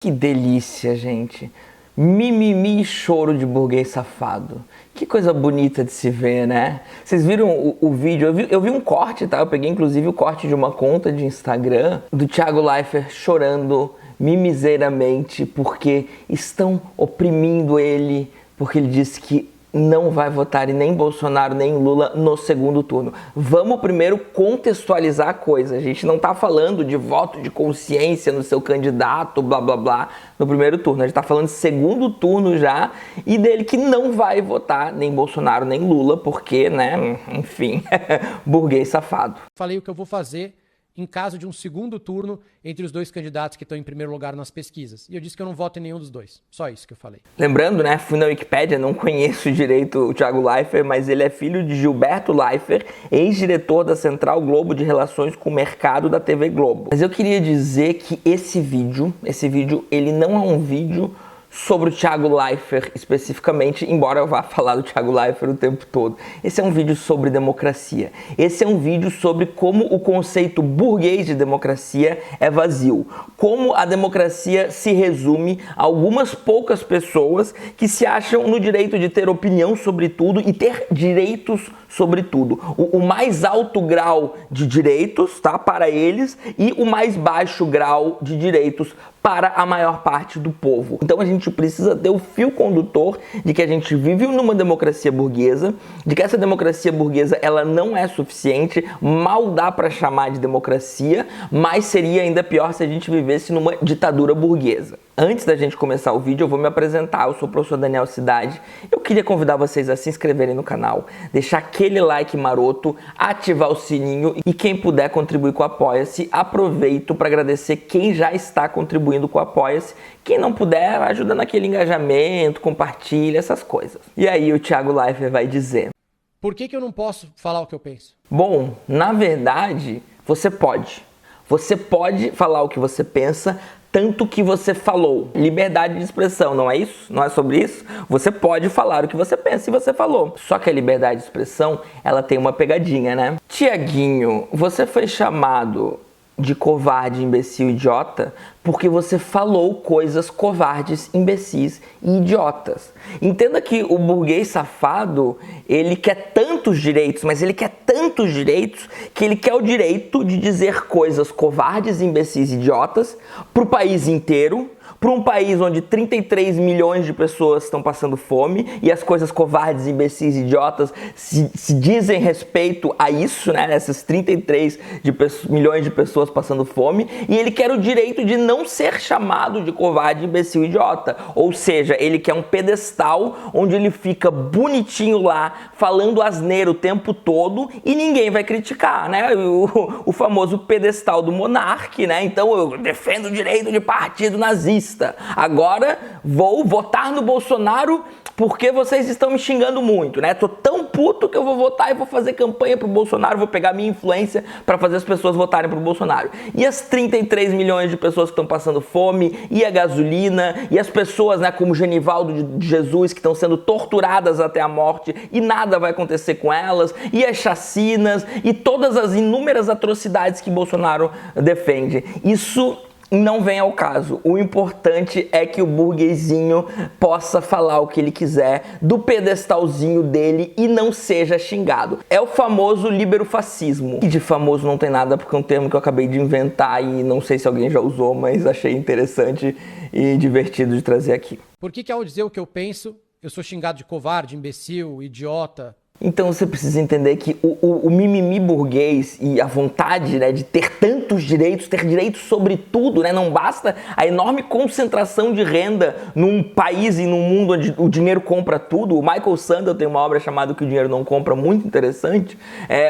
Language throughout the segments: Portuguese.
Que delícia, gente. Mimimi e choro de burguês safado. Que coisa bonita de se ver, né? Vocês viram o vídeo? Eu vi um corte, tá? Eu peguei inclusive o corte de uma conta de Instagram do Thiago Leifert chorando mimiseiramente porque estão oprimindo ele, porque ele disse que não vai votar em nem Bolsonaro nem Lula no segundo turno. Vamos primeiro contextualizar a coisa. A gente não tá falando de voto de consciência no seu candidato, blá blá blá, no primeiro turno. A gente tá falando de segundo turno já e dele que não vai votar nem Bolsonaro nem Lula porque, né, enfim, burguês safado. Falei o que eu vou fazer em caso de um segundo turno entre os dois candidatos que estão em primeiro lugar nas pesquisas. E eu disse que eu não voto em nenhum dos dois. Só isso que eu falei. Lembrando, né, fui na Wikipédia, não conheço direito o Thiago Leifert, mas ele é filho de Gilberto Leifert, ex-diretor da Central Globo de Relações com o Mercado da TV Globo. Mas eu queria dizer que esse vídeo, ele não é um vídeo sobre o Thiago Leifert especificamente, embora eu vá falar do Thiago Leifert o tempo todo. Esse é um vídeo sobre democracia. Esse é um vídeo sobre como o conceito burguês de democracia é vazio. Como a democracia se resume a algumas poucas pessoas que se acham no direito de ter opinião sobre tudo e ter direitos sobre tudo. O mais alto grau de direitos, tá, para eles, e o mais baixo grau de direitos para a maior parte do povo. Então a gente precisa ter o fio condutor de que a gente vive numa democracia burguesa, de que essa democracia burguesa ela não é suficiente, mal dá para chamar de democracia, mas seria ainda pior se a gente vivesse numa ditadura burguesa. Antes da gente começar o vídeo, eu vou me apresentar. Eu sou o professor Daniel Cidade. Eu queria convidar vocês a se inscreverem no canal, deixar aquele like maroto, ativar o sininho e quem puder contribuir com o Apoia-se, aproveito para agradecer quem já está contribuindo com o Apoia-se. Quem não puder, ajuda naquele engajamento, compartilha, essas coisas. E aí o Thiago Leifert vai dizer: Por que eu não posso falar o que eu penso? Bom, na verdade, você pode. Você pode falar o que você pensa, tanto que você falou. Liberdade de expressão, não é isso? Não é sobre isso? Você pode falar o que você pensa e você falou. Só que a liberdade de expressão, ela tem uma pegadinha, né? Tiaguinho, você foi chamado de covarde, imbecil, idiota, porque você falou coisas covardes, imbecis e idiotas. Entenda que o burguês safado, ele quer tantos direitos, mas ele quer tantos direitos que ele quer o direito de dizer coisas covardes, imbecis e idiotas pro país inteiro, para um país onde 33 milhões de pessoas estão passando fome e as coisas covardes, imbecis e idiotas se dizem respeito a isso, né? Essas 33 milhões de pessoas passando fome, e ele quer o direito de não ser chamado de covarde, imbecil e idiota. Ou seja, ele quer um pedestal onde ele fica bonitinho lá, falando asneira o tempo todo e ninguém vai criticar, né? O famoso pedestal do monarca, né? Então eu defendo o direito de partido nazista. Agora vou votar no Bolsonaro porque vocês estão me xingando muito, né? Tô tão puto que eu vou votar e vou fazer campanha pro Bolsonaro, vou pegar minha influência para fazer as pessoas votarem pro Bolsonaro. E as 33 milhões de pessoas que estão passando fome, e a gasolina, e as pessoas, né, como Genivaldo de Jesus, que estão sendo torturadas até a morte e nada vai acontecer com elas, e as chacinas, e todas as inúmeras atrocidades que Bolsonaro defende. Isso não vem ao caso. O importante é que o burguesinho possa falar o que ele quiser do pedestalzinho dele e não seja xingado. É o famoso liberofascismo. E de famoso não tem nada porque é um termo que eu acabei de inventar e não sei se alguém já usou, mas achei interessante e divertido de trazer aqui. Por que ao dizer o que eu penso, eu sou xingado de covarde, imbecil, idiota? Então você precisa entender que o mimimi burguês e a vontade, né, de ter tantos direitos, ter direitos sobre tudo, né, não basta a enorme concentração de renda num país e num mundo onde o dinheiro compra tudo. O Michael Sandel tem uma obra chamada Que o Dinheiro Não Compra, muito interessante,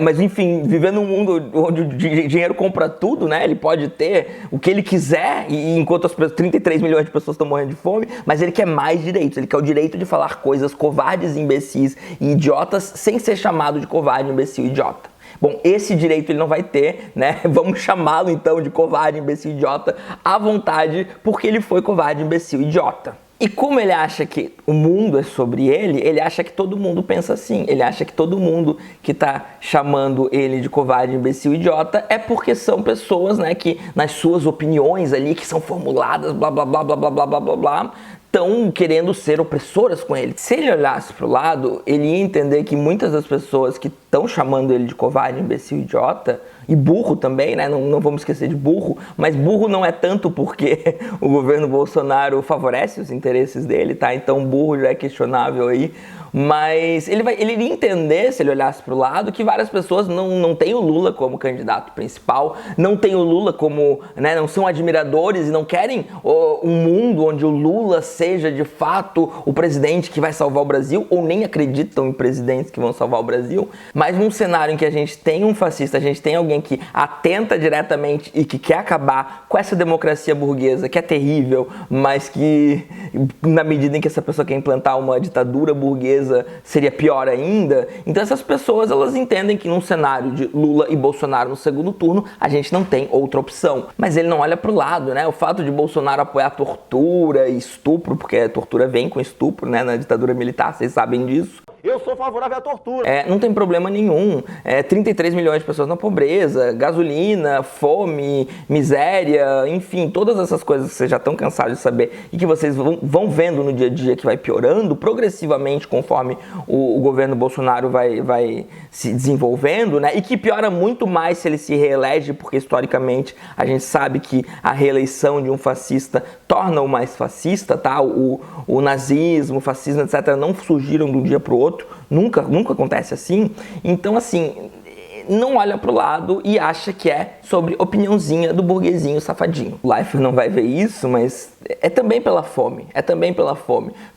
mas enfim, viver num mundo onde o dinheiro compra tudo, né, ele pode ter o que ele quiser, e enquanto as 33 milhões de pessoas estão morrendo de fome, mas ele quer mais direitos, ele quer o direito de falar coisas covardes, imbecis e idiotas sem ser chamado de covarde, imbecil e idiota. Bom, esse direito ele não vai ter, né? Vamos chamá-lo então de covarde, imbecil e idiota à vontade, porque ele foi covarde, imbecil e idiota. E como ele acha que o mundo é sobre ele acha que todo mundo pensa assim. Ele acha que todo mundo que tá chamando ele de covarde, imbecil, idiota é porque são pessoas, né, que nas suas opiniões ali, que são formuladas, blá, blá, blá, blá, blá, blá, blá, blá, blá, estão querendo ser opressoras com ele. Se ele olhasse pro lado, ele ia entender que muitas das pessoas que estão chamando ele de covarde, imbecil, idiota, e burro também, né? Não vamos esquecer de burro, mas burro não é tanto porque o governo Bolsonaro favorece os interesses dele, tá? Então burro já é questionável aí. Mas ele iria entender, se ele olhasse para o lado, que várias pessoas não têm o Lula como candidato principal, não têm o Lula como, né, não são admiradores e não querem um mundo onde o Lula seja de fato o presidente que vai salvar o Brasil, ou nem acreditam em presidentes que vão salvar o Brasil. Mas num cenário em que a gente tem um fascista, a gente tem alguém que atenta diretamente e que quer acabar com essa democracia burguesa, que é terrível, mas que na medida em que essa pessoa quer implantar uma ditadura burguesa, seria pior ainda. Então essas pessoas, elas entendem que num cenário de Lula e Bolsonaro no segundo turno, a gente não tem outra opção. Mas ele não olha pro lado, né? O fato de Bolsonaro apoiar tortura e estupro, porque a tortura vem com estupro, né? Na ditadura militar, vocês sabem disso. Eu sou favorável à tortura. Não tem problema nenhum. 33 milhões de pessoas na pobreza, gasolina, fome, miséria, enfim, todas essas coisas que vocês já estão cansados de saber e que vocês vão vendo no dia a dia que vai piorando progressivamente conforme o governo Bolsonaro vai se desenvolvendo, né? E que piora muito mais se ele se reelege, porque historicamente a gente sabe que a reeleição de um fascista torna-o mais fascista, tá? O nazismo, o fascismo, etc., não surgiram de um dia para o outro. Nunca acontece assim. Então, assim, não olha pro lado e acha que é sobre opiniãozinha do burguesinho safadinho. O Leifert não vai ver isso, mas é também pela fome.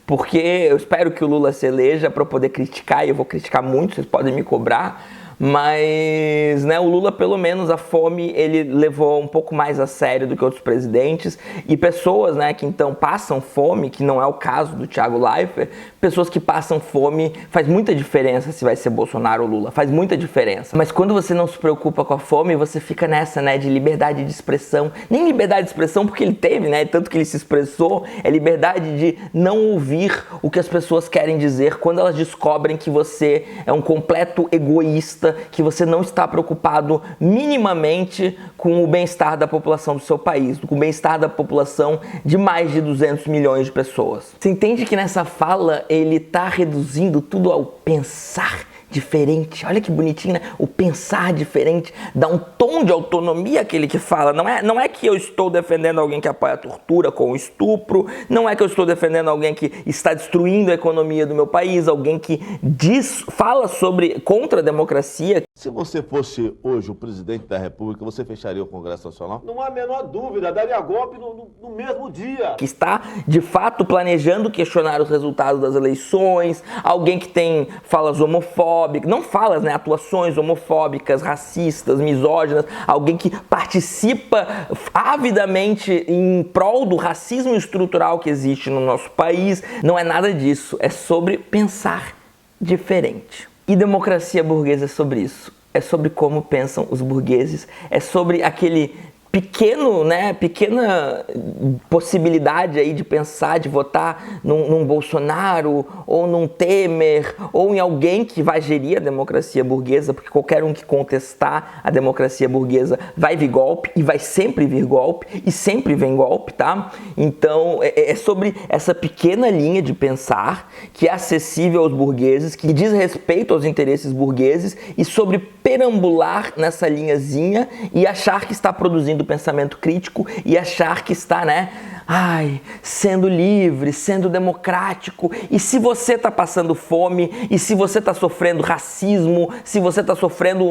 Porque eu espero que o Lula se eleja para poder criticar, e eu vou criticar muito, vocês podem me cobrar. Mas, né, o Lula, pelo menos, a fome, ele levou um pouco mais a sério do que outros presidentes. E pessoas, né, que então passam fome, que não é o caso do Thiago Leifert, pessoas que passam fome, faz muita diferença se vai ser Bolsonaro ou Lula, faz muita diferença. Mas quando você não se preocupa com a fome, você fica nessa, né, de liberdade de expressão. Nem liberdade de expressão porque ele teve, né, tanto que ele se expressou, é liberdade de não ouvir o que as pessoas querem dizer quando elas descobrem que você é um completo egoísta, que você não está preocupado minimamente com o bem-estar da população do seu país, com o bem-estar da população de mais de 200 milhões de pessoas. Você entende que nessa fala ele está reduzindo tudo ao pensar diferente? Olha que bonitinho, né? O pensar diferente dá um tom de autonomia àquele que fala. Não é que eu estou defendendo alguém que apoia a tortura com o estupro, não é que eu estou defendendo alguém que está destruindo a economia do meu país, alguém que fala contra a democracia. Se você fosse hoje o presidente da República, você fecharia o Congresso Nacional? Não há a menor dúvida, daria golpe no mesmo dia. Que está, de fato, planejando questionar os resultados das eleições, alguém que tem falas homofóbicas, não falas, né, atuações homofóbicas, racistas, misóginas, alguém que participa avidamente em prol do racismo estrutural que existe no nosso país. Não é nada disso, é sobre pensar diferente. E democracia burguesa é sobre isso, é sobre como pensam os burgueses, é sobre aquele pequena possibilidade aí de pensar, de votar num Bolsonaro, ou num Temer, ou em alguém que vai gerir a democracia burguesa, porque qualquer um que contestar a democracia burguesa vai vir golpe, e vai sempre vir golpe, e sempre vem golpe, tá? Então, é sobre essa pequena linha de pensar que é acessível aos burgueses, que diz respeito aos interesses burgueses, e sobre perambular nessa linhazinha e achar que está produzindo pensamento crítico e achar que está, né, sendo livre, sendo democrático. E se você está passando fome, e se você está sofrendo racismo, se você está sofrendo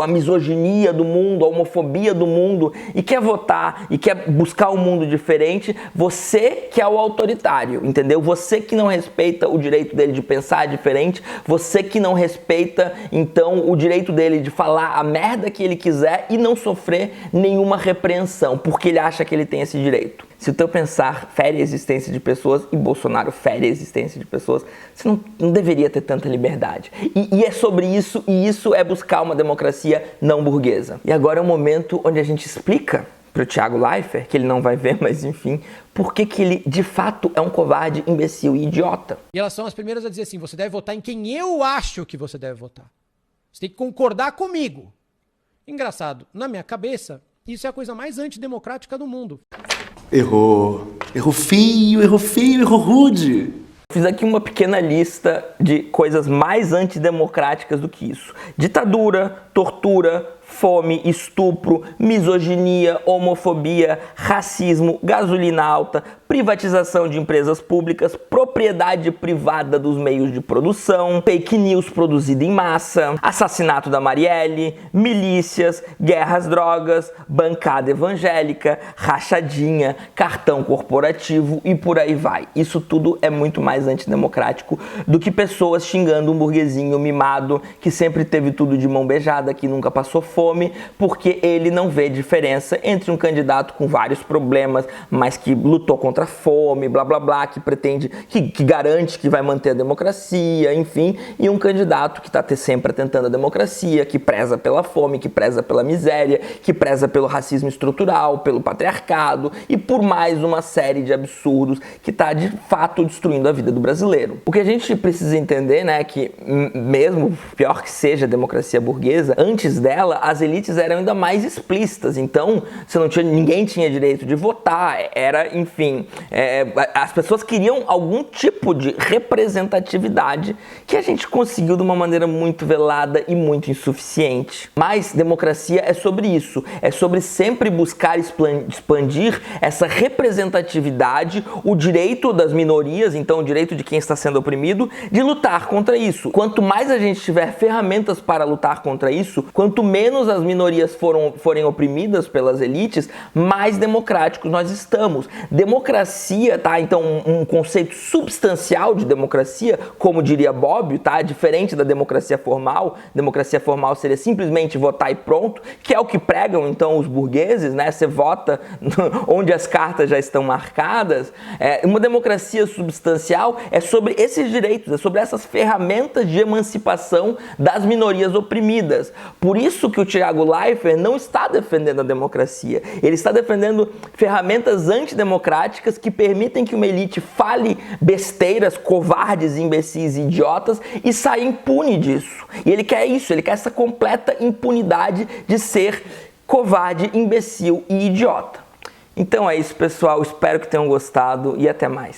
a misoginia do mundo, a homofobia do mundo, e quer votar, e quer buscar um mundo diferente, você que é o autoritário, entendeu? Você que não respeita o direito dele de pensar diferente, você que não respeita, então, o direito dele de falar a merda que ele quiser e não sofrer nenhuma repreensão, porque ele acha que ele tem esse direito. Se o teu pensar fere a existência de pessoas, e Bolsonaro fere a existência de pessoas, você não deveria ter tanta liberdade. E é sobre isso, e isso é buscar uma democracia não burguesa. E agora é o momento onde a gente explica pro Thiago Leifert, que ele não vai ver, mas enfim, por que ele de fato é um covarde, imbecil e idiota. E elas são as primeiras a dizer assim, você deve votar em quem eu acho que você deve votar. Você tem que concordar comigo. Engraçado, na minha cabeça, isso é a coisa mais antidemocrática do mundo. Errou. Errou feio, errou rude. Fiz aqui uma pequena lista de coisas mais antidemocráticas do que isso. Ditadura, tortura, fome, estupro, misoginia, homofobia, racismo, gasolina alta, privatização de empresas públicas, propriedade privada dos meios de produção, fake news produzida em massa, assassinato da Marielle, milícias, guerra às drogas, bancada evangélica, rachadinha, cartão corporativo e por aí vai. Isso tudo é muito mais antidemocrático do que pessoas xingando um burguesinho mimado que sempre teve tudo de mão beijada, que nunca passou fome, porque ele não vê diferença entre um candidato com vários problemas, mas que lutou contra a fome, blá blá blá, que pretende, que garante que vai manter a democracia, enfim, e um candidato que está sempre tentando a democracia, que preza pela fome, que preza pela miséria, que preza pelo racismo estrutural, pelo patriarcado e por mais uma série de absurdos que está de fato destruindo a vida do brasileiro. O que a gente precisa entender, né, é que mesmo pior que seja a democracia burguesa, antes dela as elites eram ainda mais explícitas, então ninguém tinha direito de votar, era, enfim, as pessoas queriam algum tipo de representatividade que a gente conseguiu de uma maneira muito velada e muito insuficiente. Mas democracia é sobre isso, é sobre sempre buscar expandir essa representatividade, o direito das minorias, então o direito de quem está sendo oprimido, de lutar contra isso. Quanto mais a gente tiver ferramentas para lutar contra isso, quanto menos as minorias forem oprimidas pelas elites, mais democráticos nós estamos. Democracia, tá? Então, um conceito substancial de democracia, como diria Bobbio, tá? Diferente da democracia formal. Democracia formal seria simplesmente votar e pronto, que é o que pregam, então, os burgueses, né? Você vota onde as cartas já estão marcadas. Uma democracia substancial é sobre esses direitos, é sobre essas ferramentas de emancipação das minorias oprimidas. Por isso que o Thiago Leifert não está defendendo a democracia. Ele está defendendo ferramentas antidemocráticas que permitem que uma elite fale besteiras, covardes, imbecis e idiotas e saia impune disso. E ele quer isso, ele quer essa completa impunidade de ser covarde, imbecil e idiota. Então é isso, pessoal. Espero que tenham gostado e até mais.